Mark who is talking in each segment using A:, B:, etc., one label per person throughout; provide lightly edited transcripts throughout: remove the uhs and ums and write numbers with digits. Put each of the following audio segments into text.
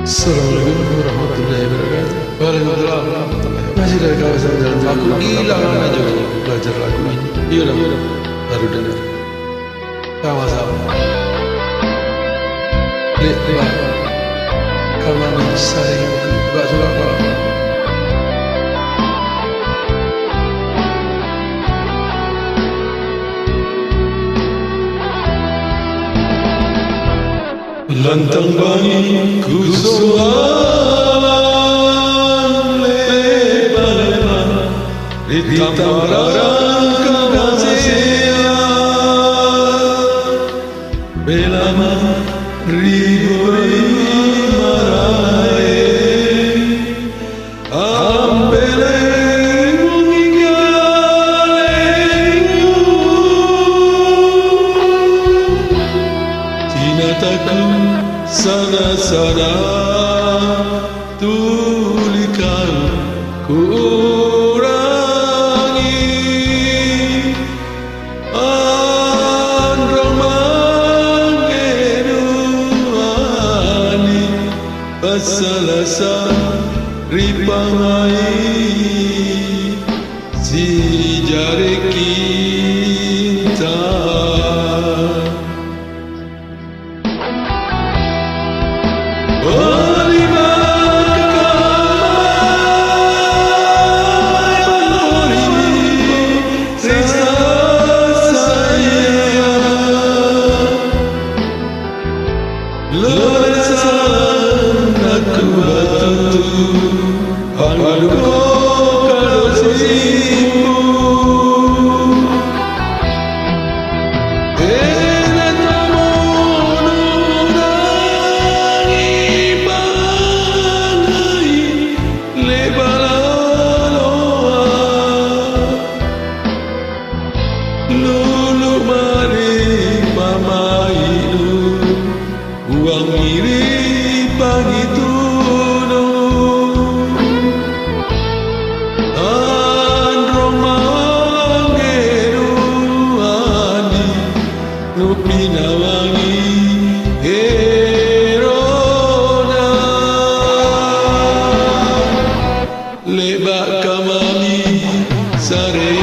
A: Assalamualaikum warahmatullahi wabarakatuh. Waalaikumsalam warahmatullahi wabarakatuh. Masih dari kawasan jalan aku hilang aja belajar lagu ini. Iya lah, baru dengar. Sama-sama. Lihat, kamu saya gak suka apa-apa. Lantang bangi kusuhan lebar-lebar di tamparan kegasian belama ribu marai ambele Cintaku sana-sana tulikan kurangi androng mangenuani pasalasa ripangai si jari kita Lulu mari mama itu uang mirip begitu androng mangeru ani nupina wangi herona lebak kamami sare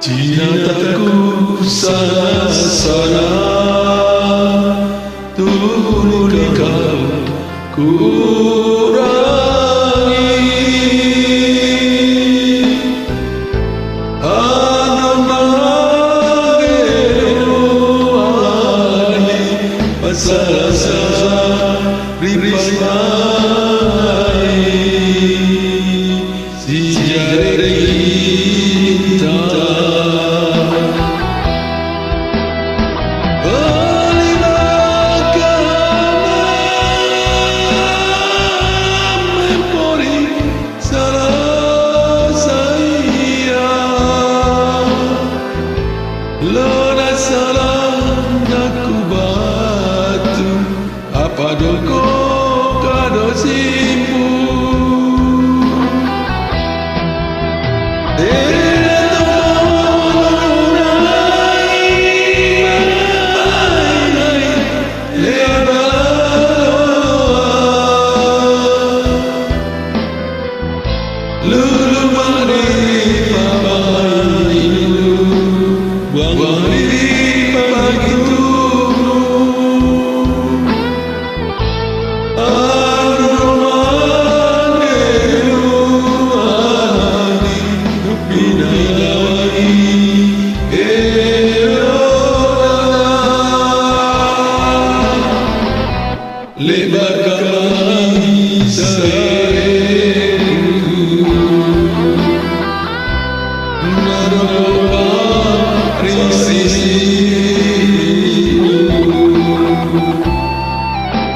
A: Cintaku sana-sana tulikan kurangi andong mangenuani pasalasa ripangai si jari kita Lona salam aku batu apa doko kado simpu Lulu mari mama itu buang diri begitu androng mangenuani nupina wangi herona lebar kamami sareku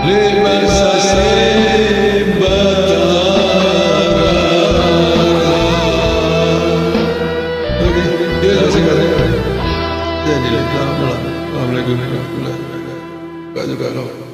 A: lebar sase batara. Oke, dia sekarang. Jadi, assalamualaikum warahmatullahi wabarakatuh. Gak juga kau.